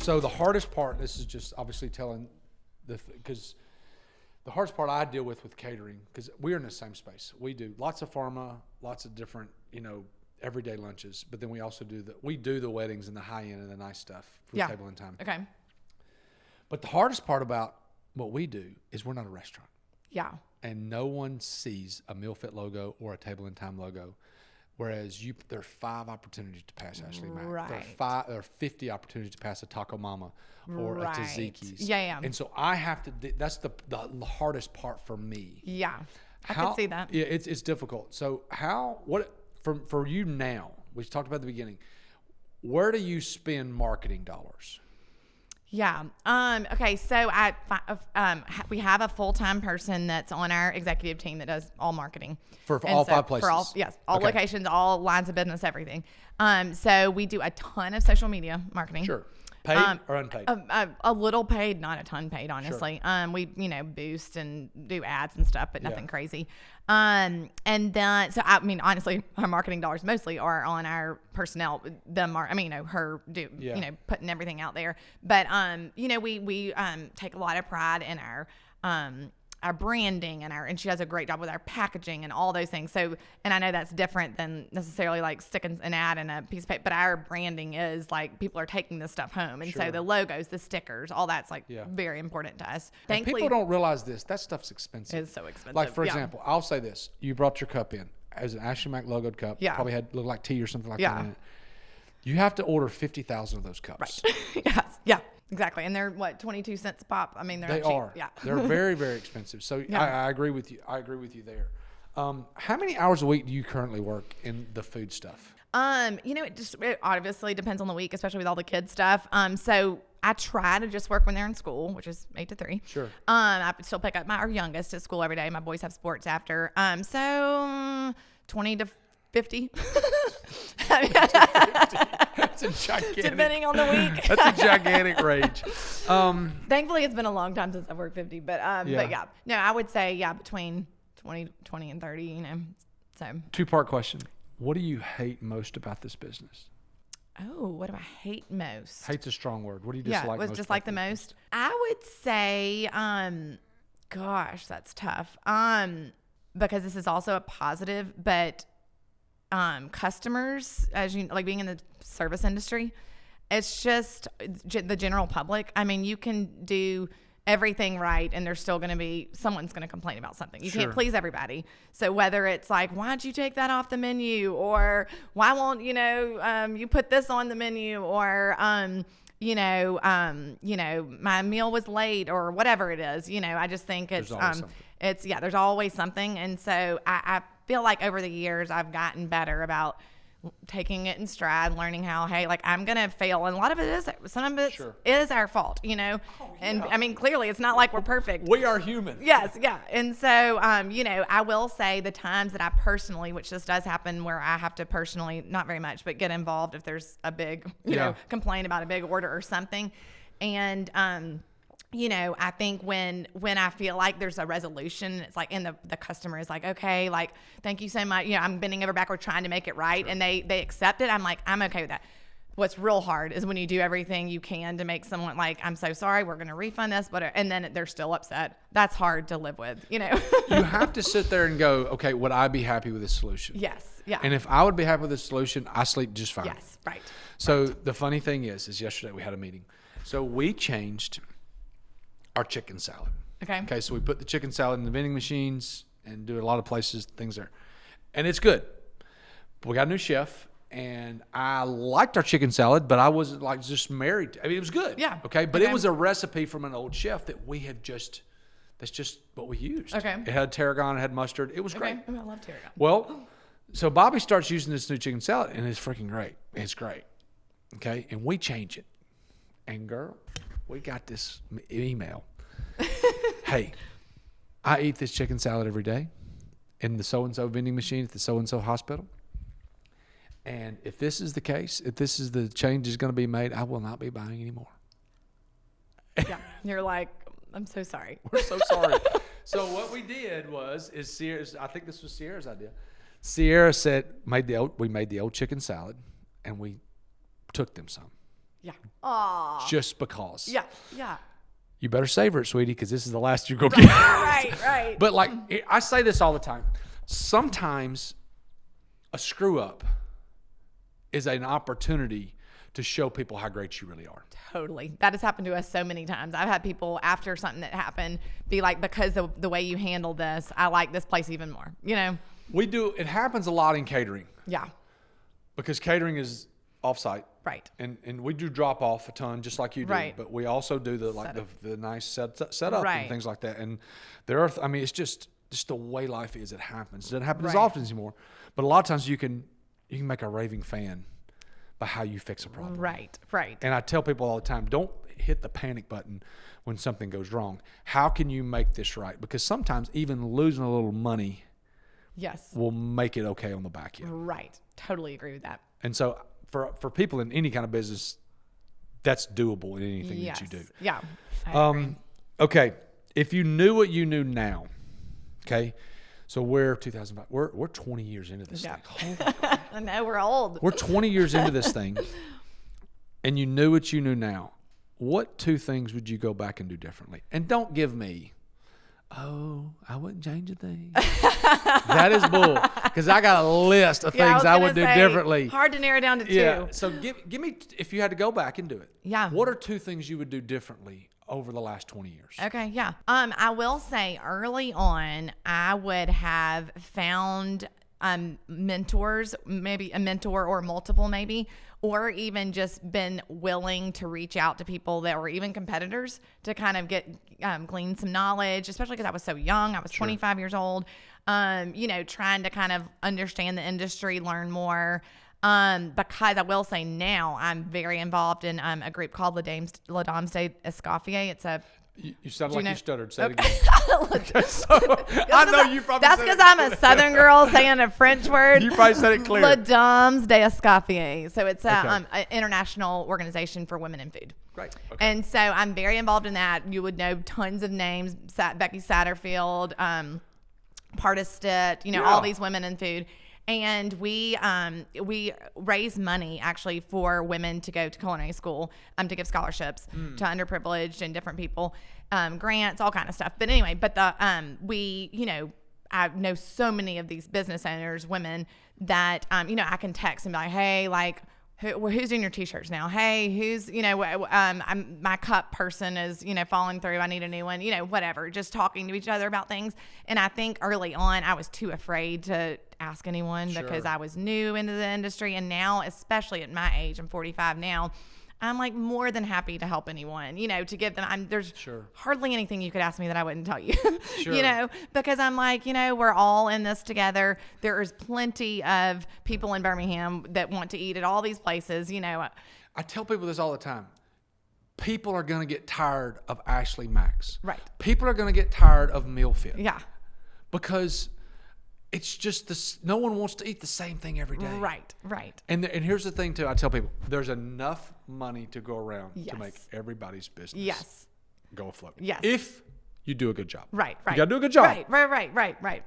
So the hardest part, this is just obviously telling because the hardest part I deal with catering, because we're in the same space. We do lots of pharma, lots of different, everyday lunches, but then we also do the weddings and the high end and the nice stuff for Table and Time. Okay. But the hardest part about what we do is we're not a restaurant. Yeah. And no one sees a Meal Fit logo or a Table and Time logo. Whereas there are 5 opportunities to pass Ashley Mack. Right. There are 50 opportunities to pass a Taco Mama or a Tzatziki's. Yeah. And so I have to. That's the hardest part for me. Yeah, I can see that. Yeah, it's difficult. So for you now? We talked about at the beginning. Where do you spend marketing dollars? Yeah. Okay. So we have a full-time person that's on our executive team that does all marketing For all 5 places. All locations, all lines of business, everything. So we do a ton of social media marketing. Sure. Paid or unpaid? A little paid, not a ton paid, honestly. Sure. We boost and do ads and stuff, but nothing crazy. And then, so I mean, honestly, our marketing dollars mostly are on our personnel. Her putting everything out there. But we take a lot of pride in our branding and she does a great job with our packaging and all those things. So, and I know that's different than necessarily like sticking an ad in a piece of paper, but our branding is like people are taking this stuff home. And so the logos, the stickers, all that's like very important to us. Thankfully, people don't realize this. That stuff's expensive. It's so expensive. Like, for example, I'll say this. You brought your cup in as an Ashley Mack logoed cup. Yeah. Probably looked like tea or something like that in it. You have to order 50,000 of those cups. Right. Yes. Yeah. Exactly. And they're 22 cents a pop. I mean, they're they cheap. are. Yeah. They're very, very expensive. So I agree with you. I agree with you there. How many hours a week do you currently work in the food stuff? It obviously depends on the week, especially with all the kids stuff. So I try to just work when they're in school, which is 8 to 3. Sure. I still pick up our youngest at school every day. My boys have sports after. So 20 to 50. That's a gigantic. Depending on the week. That's a gigantic range. Thankfully, it's been a long time since I've worked 50, but yeah. No, I would say between 20 and 30. So 2-part question. What do you hate most about this business? Oh, what do I hate most? Hate's a strong word. What do you dislike most? Dislike the most? I would say, gosh, that's tough. Because this is also a positive, but customers, as you like being in the service industry, it's just the general public. I mean, you can do everything right and there's still going to be someone's going to complain about something. You can't please everybody. So whether it's like, why'd you take that off the menu, or why won't you put this on the menu, or my meal was late, or whatever it is, I just think it's there's always something. And so I feel like over the years I've gotten better about taking it in stride, learning how, hey, like I'm going to fail. And a lot of it is, some of it is our fault, and I mean, clearly it's not like we're perfect. We are human. Yes. Yeah. And so, I will say the times that I personally, which this does happen where I have to personally, not very much, but get involved if there's a big, complaint about a big order or something. And, I think when I feel like there's a resolution, it's like, and the customer is like, okay, like, thank you so much. I'm bending over backward trying to make it right. And they accept it. I'm like, I'm okay with that. What's real hard is when you do everything you can to make someone like, I'm so sorry, we're going to refund this, and then they're still upset. That's hard to live with, You have to sit there and go, okay, would I be happy with this solution? Yes. Yeah. And if I would be happy with this solution, I sleep just fine. Yes. Right. So the funny thing is yesterday we had a meeting. So we changed our chicken salad. Okay. So we put the chicken salad in the vending machines and do a lot of places, things there. And it's good. But we got a new chef, and I liked our chicken salad, but I wasn't like just married. It was good. Yeah. Okay. But it was a recipe from an old chef that we have that's just what we used. Okay. It had tarragon, it had mustard. It was great. I love tarragon. Well, so Bobby starts using this new chicken salad, and it's freaking great. It's great. Okay. And we change it. And girl, we got this email. Hey, I eat this chicken salad every day in the so-and-so vending machine at the so-and-so hospital. And if this is the case, if this is the change is going to be made, I will not be buying anymore. Yeah. You're like, I'm so sorry. We're so sorry. So what we did is I think this was Sierra's idea. Sierra said, we made the old chicken salad, and we took them some. Yeah. Aw. Just because. Yeah. Yeah. You better savor it, sweetie, because this is the last you're going to get. Right. But like, I say this all the time. Sometimes a screw up is an opportunity to show people how great you really are. Totally. That has happened to us so many times. I've had people after something that happened be like, because of the way you handled this, I like this place even more, you know? We do. It happens a lot in catering. Yeah. Because catering is offsite. Right. And we do drop off a ton just like you do. Right. But we also do the nice setup Right. and things like that. And there are, I mean, it's just the way life is. It happens. It doesn't happen as Right. often anymore. But a lot of times you can make a raving fan by how you fix a problem. Right. And I tell people all the time, don't hit the panic button when something goes wrong. How can you make this right? Because sometimes even losing a little money Yes. will make it okay on the back end. Right. Totally agree with that. And so for people in any kind of business, that's doable in anything Yes. that you do. Yeah. I agree. Okay. If you knew what you knew now, okay, so we're 2005. We're 20 years into this Yeah. thing. Holy crap. I know we're old. We're 20 years into this thing, and you knew what you knew now. What 2 things would you go back and do differently? And don't give me, I wouldn't change a thing. That is bull. Because I got a list of things I would do differently. Hard to narrow down to 2. Yeah. So give me, if you had to go back and do it. Yeah. What are 2 things you would do differently over the last 20 years? Okay, yeah. I will say early on, I would have found mentors, maybe a mentor or multiple maybe, or even just been willing to reach out to people that were even competitors to kind of get glean some knowledge, especially because I was so young. I was 25 years old, trying to kind of understand the industry, learn more. Because I will say now I'm very involved in a group called La Dames de Escoffier. It's a You sounded like you stuttered. Say Okay. it again. I know you probably That's said because it. I'm a Southern girl saying a French word. You probably said it clear. La Dames de Escoffier. So it's Okay. an international organization for women in food. Great. Okay. And so I'm very involved in that. You would know tons of names: Becky Satterfield, Partis Stitt, all these women in food. And we raise money actually for women to go to culinary school, to give scholarships to underprivileged and different people, grants, all kind of stuff. But anyway, I know so many of these business owners, women that, I can text and be like, hey, like, who's doing your t-shirts now? Hey, who's, my cup person is, falling through. I need a new one, whatever, just talking to each other about things. And I think early on I was too afraid to ask anyone because I was new into the industry. And now, especially at my age, I'm 45 now, I'm like more than happy to help anyone, to give them, there's hardly anything you could ask me that I wouldn't tell you, because I'm like, we're all in this together. There is plenty of people in Birmingham that want to eat at all these places, I tell people this all the time. People are going to get tired of Ashley Max. Right. People are going to get tired of Meal Fit. Yeah. Because it's just this. No one wants to eat the same thing every day. Right. And here's the thing too. I tell people there's enough money to go around to make everybody's business go afloat. Yes. If you do a good job. Right. You got to do a good job. Right.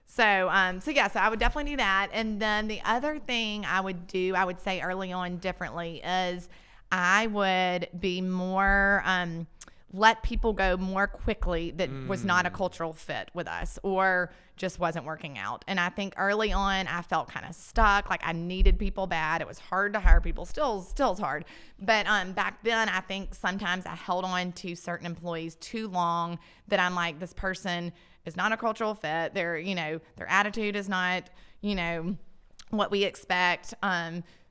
So I would definitely do that. And then the other thing I would say early on differently is I would be more, let people go more quickly that was not a cultural fit with us or just wasn't working out. And I think early on I felt kind of stuck, like I needed people bad. It was hard to hire people, still is hard. But back then I think sometimes I held on to certain employees too long that I'm like, this person is not a cultural fit. Their attitude is not, what we expect.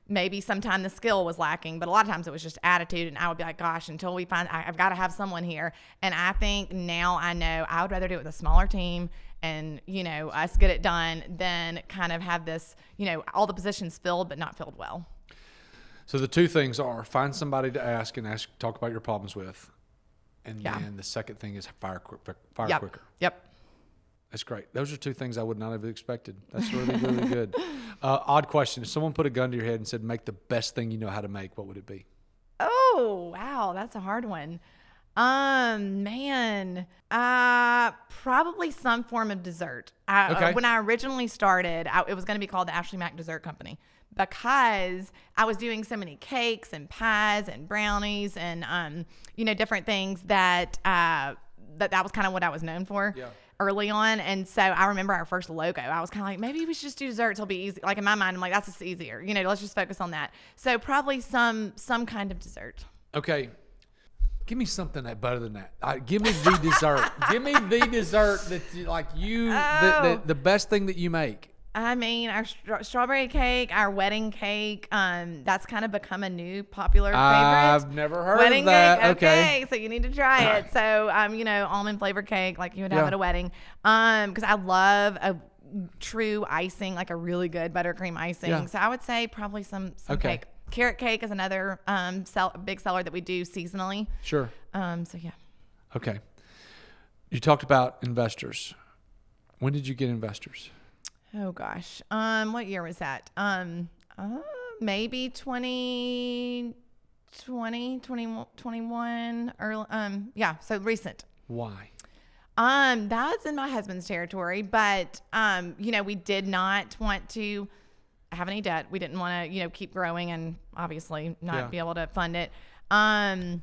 Maybe sometime the skill was lacking, but a lot of times it was just attitude. And I would be like, gosh, until we find, I've got to have someone here. And I think now I know I would rather do it with a smaller team and, us get it done than kind of have this, all the positions filled, but not filled well. So the 2 things are find somebody to ask and talk about your problems with. And then the second thing is fire quicker. Yep. That's great. Those are 2 things I would not have expected. That's really, really good. Odd question. If someone put a gun to your head and said, make the best thing you know how to make, what would it be? Oh, wow. That's a hard one. Man, probably some form of dessert. Okay. When I originally started, it was going to be called the Ashley Mack Dessert Company because I was doing so many cakes and pies and brownies and, different things that was kind of what I was known for. Yeah. Early on. And so I remember our first logo, I was kind of like, maybe we should just do desserts. It'll be easy. Like in my mind, I'm like, that's just easier. Let's just focus on that. So probably some kind of dessert. Okay. Give me something better than that. Give me the dessert. Give me the dessert the best thing that you make. I mean, our strawberry cake, our wedding cake, that's kind of become a new popular favorite. I've never heard wedding of that. Cake, okay, so you need to try it. So, almond flavored cake like you would have at a wedding. Because I love a true icing, like a really good buttercream icing. Yeah. So I would say probably some cake. Carrot cake is another big seller that we do seasonally. Sure. So yeah. Okay. You talked about investors. When did you get investors? Oh gosh. What year was that? Maybe 2020, 2021 early, so recent. Why? That's in my husband's territory, but we did not want to have any debt. We didn't want to, keep growing and obviously not be able to fund it. I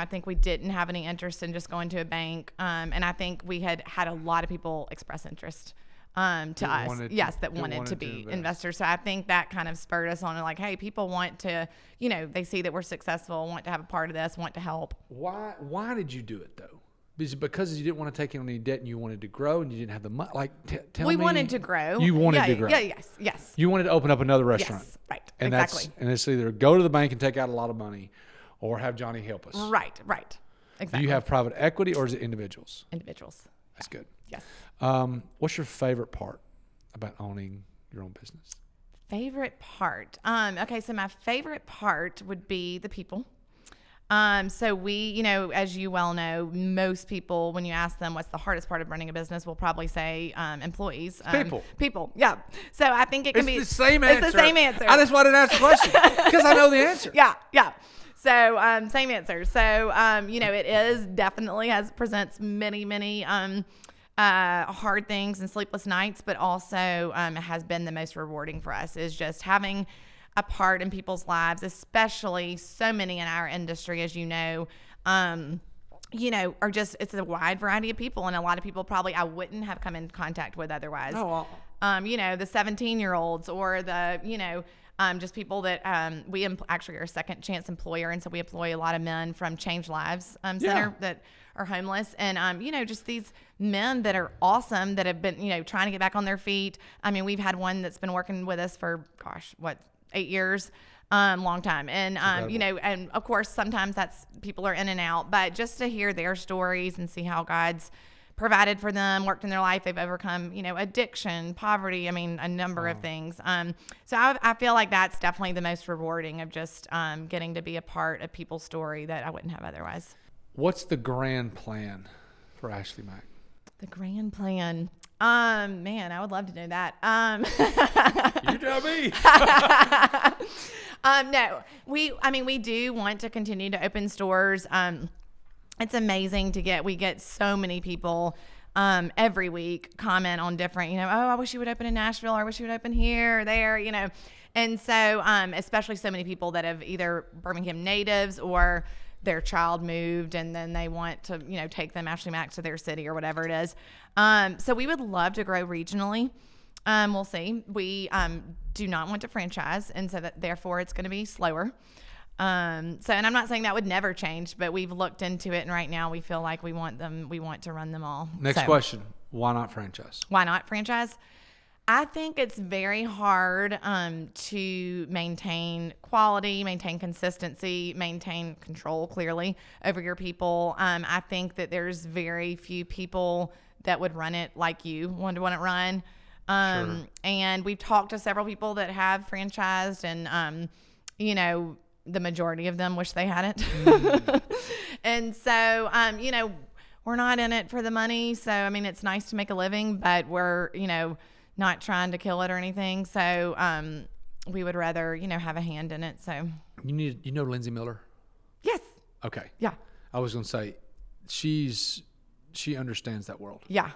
think we didn't have any interest in just going to a bank. And I think we had a lot of people express interest to us. That wanted to be investors. So I think that kind of spurred us on like, hey, people want to, they see that we're successful, want to have a part of this, want to help. Why did you do it though? Because you didn't want to take on any debt and you wanted to grow and you didn't have the money. Like, tell me. We wanted to grow. You wanted to grow. Yeah, yes. You wanted to open up another restaurant. Yes, right. And exactly. And it's either go to the bank and take out a lot of money or have Johnny help us. Right. Exactly. Do you have private equity or is it individuals? Individuals. That's good. Yes. What's your favorite part about owning your own business? Favorite part? Okay, so my favorite part would be the people. So we, as you well know, most people, when you ask them what's the hardest part of running a business, will probably say employees. People. Yeah. So I think it can be the same answer. It's the same answer. I just wanted to ask the question because I know the answer. Yeah. So same answer. So it is definitely presents many hard things and sleepless nights, but also it has been the most rewarding for us is just having a part in people's lives, especially so many in our industry, as are just, it's a wide variety of people. And a lot of people probably I wouldn't have come in contact with otherwise. Oh, well. The 17-year-olds or the, just people that we actually are a second chance employer. And so we employ a lot of men from Change Lives Center that are homeless. And, just these men that are awesome that have been, trying to get back on their feet. I mean, we've had one that's been working with us for, 8 years, long time. And, and of course, sometimes people are in and out, but just to hear their stories and see how God's provided for them, worked in their life, they've overcome, addiction, poverty, a number of things. So I feel like that's definitely the most rewarding of just getting to be a part of people's story that I wouldn't have otherwise. What's the grand plan for Ashley Mack? The grand plan. Man, I would love to know that. You tell me. No, we do want to continue to open stores. It's amazing we get so many people, every week comment on different, I wish you would open in Nashville or I wish you would open here or there, And so, especially so many people that have either Birmingham natives or their child moved and then they want to, take them Ashley Mack to their city or whatever it is. So we would love to grow regionally. We'll see. We do not want to franchise, and so therefore it's going to be slower. And I'm not saying that would never change, but we've looked into it, and right now we feel like we want to run them all. Next question. Why not franchise? Why not franchise? I think it's very hard to maintain quality, maintain consistency, maintain control clearly over your people. I think that there's very few people that would run it like you want it run. Sure. And we've talked to several people that have franchised and, the majority of them wish they hadn't. And so, we're not in it for the money. So, it's nice to make a living, but we're, not trying to kill it or anything. So we would rather, have a hand in it. So you know Lindsay Miller? Yes. Okay. Yeah. I was going to say, she understands that world. Yeah.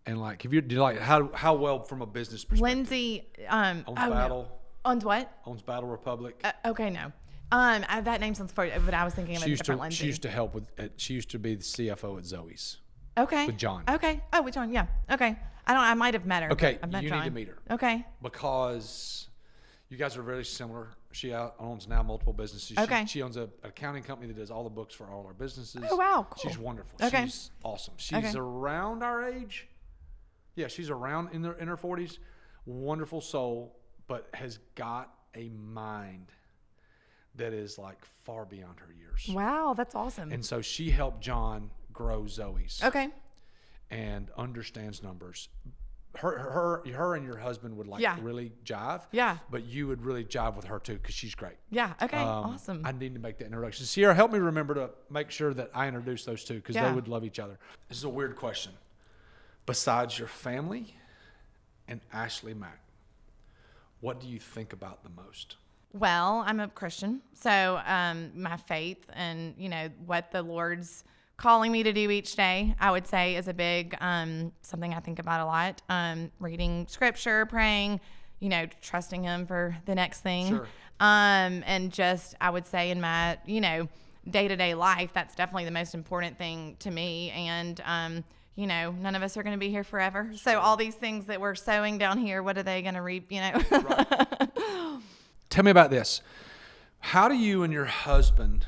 And like, if you do like how well from a business perspective? Lindsay, owns Battle. No. Owns what? Owns Battle Republic. Okay, no. That name sounds familiar, but I was thinking of a different Lindsay. She used to help with. She used to be the CFO at Zoe's. Okay. With John. Okay. Oh, with John. Yeah. Okay. I might have met her. Okay. I've met you John. need to meet her. Okay. Because you guys are very similar. She owns now multiple businesses. Okay. She owns an accounting company that does all the books for all our businesses. Oh, wow. Cool. She's wonderful. Okay. She's awesome. She's around our age. Yeah, she's around in her 40s. Wonderful soul, but has got a mind that is like far beyond her years. Wow, that's awesome. And so she helped John grow Zoe's. Okay. And understands numbers. Her and your husband would really jive. Yeah. But you would really jive with her too because she's great. Yeah. Okay. Awesome. I need to make that introduction. Sierra, help me remember to make sure that I introduce those two because they would love each other. This is a weird question. Besides your family and Ashley Mack, what do you think about the most? Well, I'm a Christian, so my faith and what the Lord's calling me to do each day, I would say, is a big something I think about a lot. Reading scripture, praying, trusting Him for the next thing. Sure. And just I would say in my day-to-day life, that's definitely the most important thing to me. And none of us are going to be here forever. Sure. So all these things that we're sowing down here, what are they going to reap? Right. Tell me about this. How do you and your husband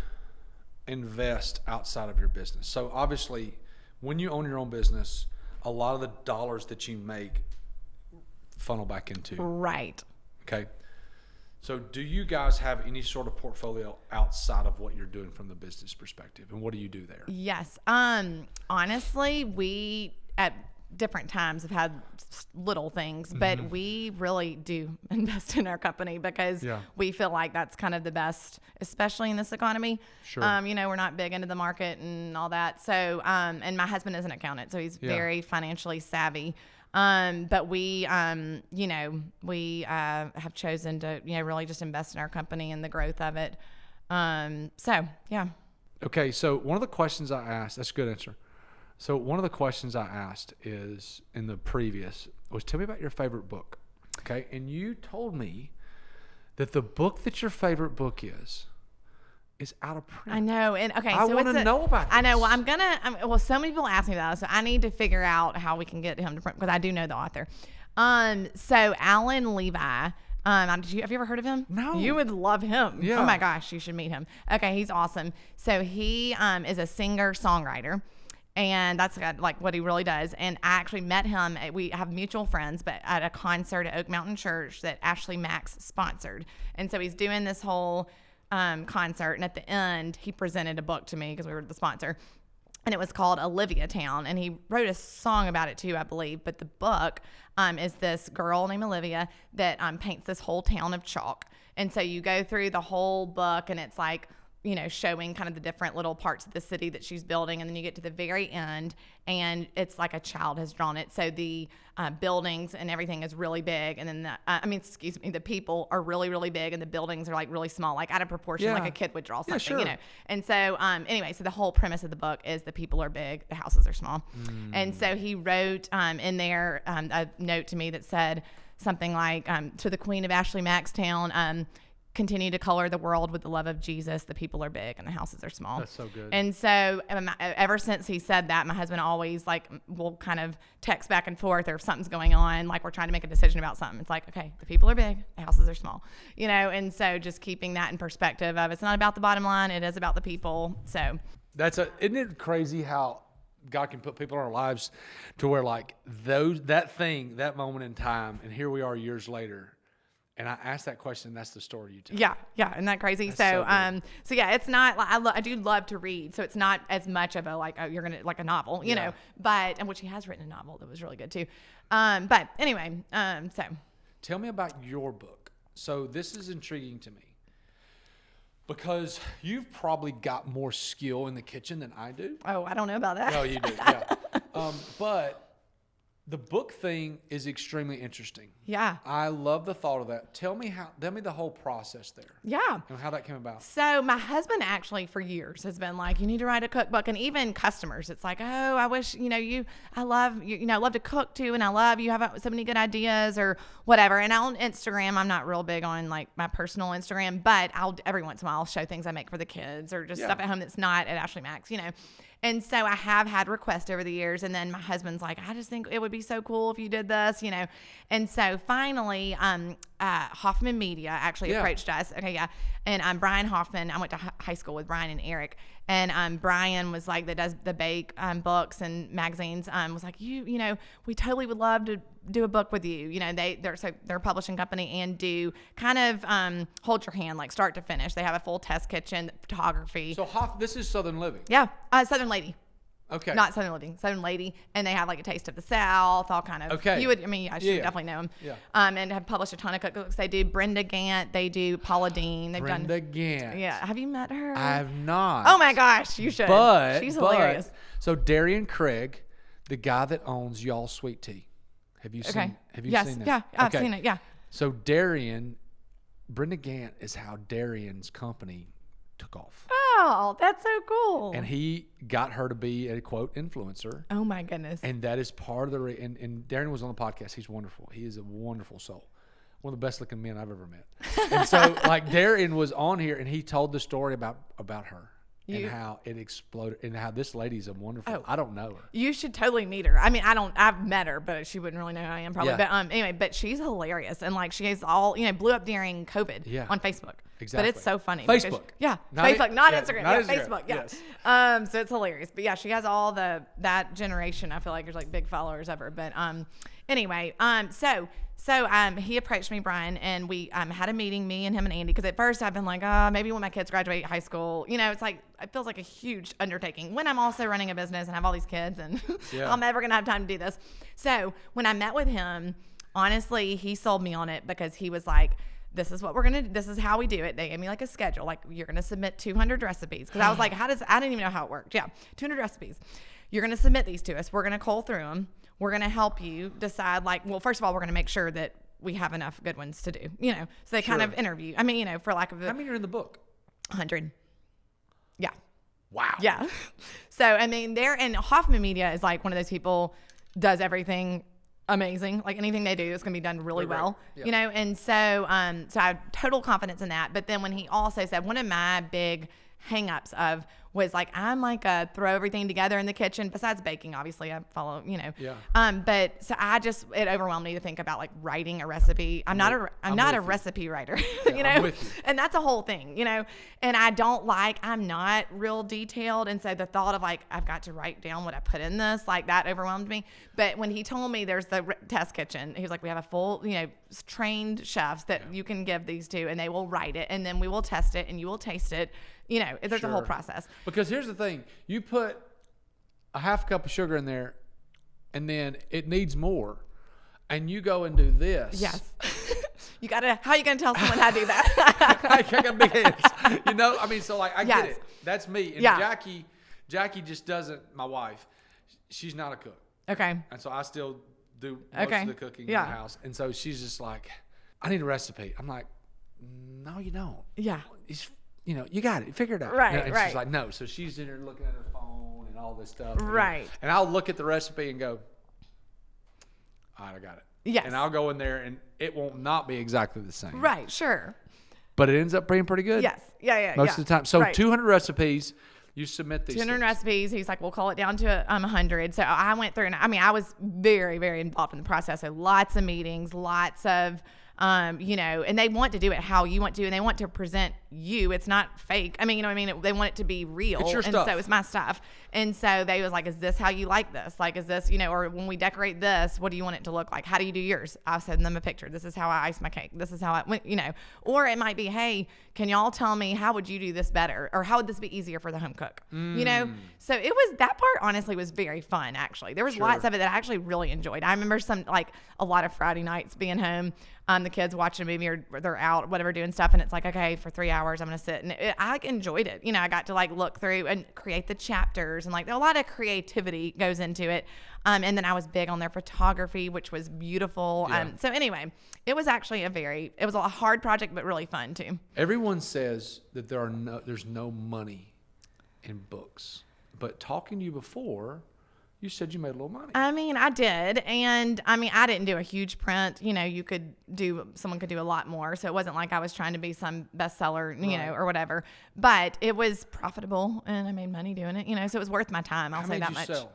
invest outside of your business? So obviously, when you own your own business, a lot of the dollars that you make funnel back into. Right. Okay. So do you guys have any sort of portfolio outside of what you're doing from the business perspective? And what do you do there? Yes. Honestly, we at different times have had little things, but we really do invest in our company because we feel like that's kind of the best, especially in this economy. Sure. We're not big into the market and all that. So, and my husband is an accountant, so he's very financially savvy. But we have chosen to, really just invest in our company and the growth of it. Okay. So one of the questions I asked, that's a good answer. So one of the questions I asked is in the previous was, tell me about your favorite book. Okay. And you told me that the book that your favorite book is out of print. I know. And okay, I want to know about this. I know. Well, so many people ask me about it, so I need to figure out how we can get him to print because I do know the author. So Alan Levi, have you ever heard of him? No. You would love him. Yeah. Oh my gosh, you should meet him. Okay, he's awesome. So he is a singer-songwriter. And that's like what he really does. And I actually met him. We have mutual friends, but at a concert at Oak Mountain Church that Ashley Max sponsored. And so he's doing this whole concert. And at the end, he presented a book to me because we were the sponsor. And it was called Olivia Town. And he wrote a song about it too, I believe. But the book is this girl named Olivia that paints this whole town of chalk. And so you go through the whole book and it's like, showing kind of the different little parts of the city that she's building. And then you get to the very end and it's like a child has drawn it. So the buildings and everything is really big. And then the people are really, really big and the buildings are like really small, like out of proportion, like a kid would draw something, sure. And so anyway, so the whole premise of the book is the people are big, the houses are small. And so he wrote in there a note to me that said something like, to the Queen of Ashley Max Town, continue to color the world with the love of Jesus. The people are big and the houses are small. That's so good. And so ever since he said that, my husband always will kind of text back and forth, or if something's going on, like we're trying to make a decision about something. It's like, okay, the people are big, the houses are small, and so just keeping that in perspective of it's not about the bottom line, it is about the people. So isn't it crazy how God can put people in our lives to where that moment in time, and here we are years later. And I asked that question, and that's the story you tell. Yeah, isn't that crazy? That's so yeah, it's not like I do love to read, so it's not as much of a you're gonna like a novel, know. But which he has written a novel that was really good too. But anyway, so tell me about your book. So this is intriguing to me because you've probably got more skill in the kitchen than I do. Oh, I don't know about that. No, you do. Yeah, but The book thing is extremely interesting. Yeah. I love the thought of that. Tell me the whole process there. Yeah. And how that came about. So my husband actually for years has been like, you need to write a cookbook. And even customers, it's like, oh, I wish, I love, I love to cook too. And I love you have so many good ideas or whatever. And on Instagram, I'm not real big on like my personal Instagram, but every once in a while I'll show things I make for the kids or just stuff at home that's not at Ashley Max, And so I have had requests over the years. And then my husband's like, I just think it would be so cool if you did this, And so finally, Hoffman Media actually approached us. Okay, yeah. And Brian Hoffman, I went to high school with Brian and Eric. And Brian was like, that does the bake books and magazines, was like, we totally would love to do a book with you. They're a publishing company and do kind of hold your hand, like start to finish. They have a full test kitchen, photography. So this is Southern Living. Yeah, Southern Lady. Okay. Not Southern Living, Southern Lady, and they have like a taste of the South, all kind of. Okay. You would, I should definitely know them. Yeah. And have published a ton of cookbooks. They do Brenda Gant. They do Paula Dean. They've Brenda done. Gant. Yeah. Have you met her? I have not. Oh my gosh, you should. She's hilarious. So Darian Craig, the guy that owns Y'all Sweet Tea, have you seen? Have you seen that? Yeah, I've seen it. Yeah. So Brenda Gant is how Darian's company took off. Oh, that's so cool. And he got her to be a quote influencer. Oh my goodness. And that is part of the and Darren was on the podcast. He's wonderful. He is a wonderful soul. One of the best looking men I've ever met. And so like Darren was on here and he told the story about her. And how it exploded and how this lady's a wonderful. I don't know her. You should totally meet her. I've met her, but she wouldn't really know who I am probably. Yeah. But anyway, but she's hilarious and like she's all blew up during COVID on Facebook. Exactly. But it's so funny. Facebook. Facebook, not Instagram. Not Instagram. Instagram. Facebook. Yes. So it's hilarious. But yeah, she has all that generation. I feel like there's like big followers ever. But anyway, so he approached me, Brian, and we had a meeting, me and him and Andy, because at first I've been like, maybe when my kids graduate high school, it's like it feels like a huge undertaking when I'm also running a business and have all these kids and I'm never gonna have time to do this. So when I met with him, honestly, he sold me on it because he was like, this is what this is how we do it. They gave me like a schedule, like you're going to submit 200 recipes. Cause I was like, I didn't even know how it worked. Yeah. 200 recipes. You're going to submit these to us. We're going to cull through them. We're going to help you decide first of all, we're going to make sure that we have enough good ones to do, so they kind of interview. For lack of how many are in the book? 100. Yeah. Wow. Yeah. So, and Hoffman Media is like one of those people does everything amazing. Like anything they do is going to be done really well, and so I have total confidence in that. But then when he also said one of my big hang-ups was like, I'm like a throw everything together in the kitchen besides baking. Obviously I follow, but so it overwhelmed me to think about like writing a recipe. I'm not a recipe writer, I'm with you. And that's a whole thing, and I'm not real detailed. And so the thought of like, I've got to write down what I put in this, like that overwhelmed me. But when he told me there's the test kitchen, he was like, we have a full, trained chefs that you can give these to and they will write it and then we will test it and you will taste it. There's a whole process. Because here's the thing. You put a half cup of sugar in there and then it needs more. And you go and do this. Yes. How are you going to tell someone how to do that? I got big hands. So like, I get it. That's me. And Jackie just doesn't, my wife, she's not a cook. Okay. And so I still do most of the cooking in the house. And so she's just like, I need a recipe. I'm like, no, you don't. Yeah. You got it. Figure it out. Right, and right. she's like, no. So she's in there looking at her phone and all this stuff. Right. And I'll look at the recipe and go, all right, I got it. Yes. And I'll go in there and it won't not be exactly the same. Right, sure. But it ends up being pretty good. Yes. Yeah. Most of the time. So 200 recipes. You submit these 200 recipes. He's like, we'll call it down to 100. So I went through and I was very, very involved in the process. So lots of meetings, lots of, and they want to do it how you want to, and they want to present you. It's not fake. They want it to be real. It's your stuff. So it's my stuff. And so they was like, is this how you like this? Like, is this, or when we decorate this, what do you want it to look like? How do you do yours? I'll send them a picture. This is how I ice my cake. This is how I went, or it might be, hey, can y'all tell me, how would you do this better? Or how would this be easier for the home cook? So it was, that part honestly was very fun. Actually, there was lots of it that I actually really enjoyed. I remember a lot of Friday nights being home, the kids watching a movie or they're out, whatever, doing stuff. And it's like, okay, for 3 hours, hours I'm going to sit. And I enjoyed it. You know, I got to like look through and create the chapters, and like a lot of creativity goes into it. And then I was big on their photography, which was beautiful. Yeah. So anyway, it was actually it was a hard project, but really fun too. Everyone says that there's no money in books, but talking to you before, you said you made a little money. I mean, I did. And I mean, I didn't do a huge print. You know, someone could do a lot more. So it wasn't like I was trying to be some bestseller, you know, or whatever. But it was profitable and I made money doing it, you know, so it was worth my time. I'll say that much. Sell?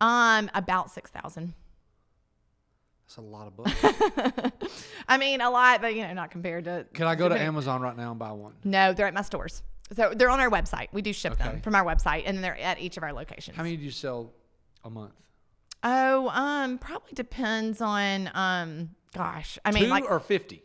About 6,000. That's a lot of books. I mean, a lot, but, you know, not compared to. Can I go to Amazon right now and buy one? No, they're at my stores. So they're on our website. We do ship them from our website, and they're at each of our locations. How many do you sell a month? Oh, probably depends on, gosh. I mean, 2 like. or 50?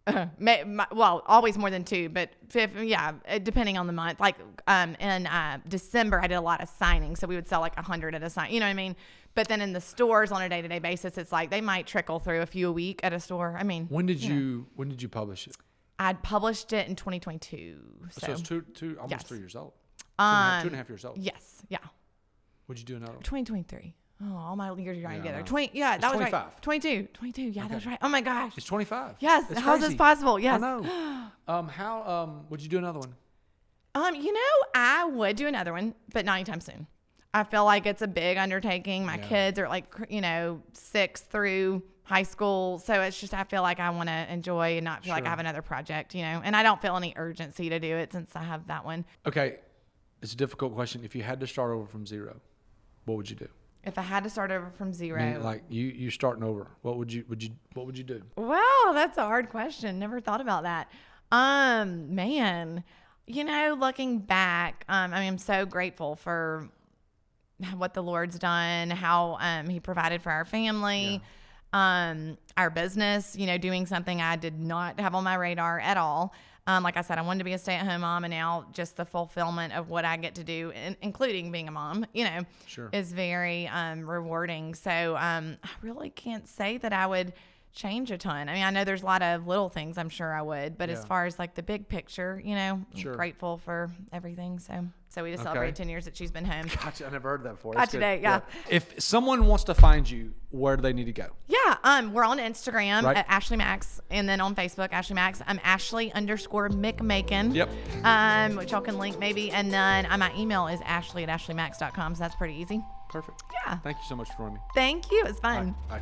Well, always more than 2, but depending on the month. Like in December, I did a lot of signings, so we would sell like 100 at a sign. You know what I mean? But then in the stores on a day-to-day basis, it's like they might trickle through a few a week at a store. I mean, when did you publish it? I published it in 2022. So it's almost yes. 3 years old. 2.5 years old. Yes, yeah. Would you do another one? 2023. Oh, all my years are running together. 20. Yeah, that was 25. right. 22. Yeah, that was right. Oh my gosh. It's 25. Yes. It's How is this crazy. possible? Yes. I know. How would you do another one? You know, I would do another one, but not anytime soon. I feel like it's a big undertaking. My kids are like, you know, 6 through high school. So it's just, I feel like I want to enjoy and not feel like I have another project, you know, and I don't feel any urgency to do it since I have that one. Okay. It's a difficult question. If you had to start over from zero, what would you do? If I had to start over from zero, I mean, like you starting over, what would you do? Well, that's a hard question. Never thought about that. Man, you know, looking back, I mean, I'm so grateful for what the Lord's done, how he provided for our family, our business, you know, doing something I did not have on my radar at all. Like I said, I wanted to be a stay-at-home mom, and now just the fulfillment of what I get to do, including being a mom, you know, is very rewarding. So I really can't say that I would change a ton. I mean, I know there's a lot of little things I'm sure I would, but as far as like the big picture, you know, I'm grateful for everything. So we just celebrated 10 years that she's been home. Gotcha. I never heard that before. Gotcha today, yeah. If someone wants to find you, where do they need to go? Yeah, we're on Instagram Right. at Ashley Max, and then on Facebook, Ashley Max. I'm Ashley_McMakin. Yep. Which y'all can link maybe. And then my email is ashley@ashleymax.com, so that's pretty easy. Perfect. Yeah. Thank you so much for joining me. Thank you. It was fun. Bye.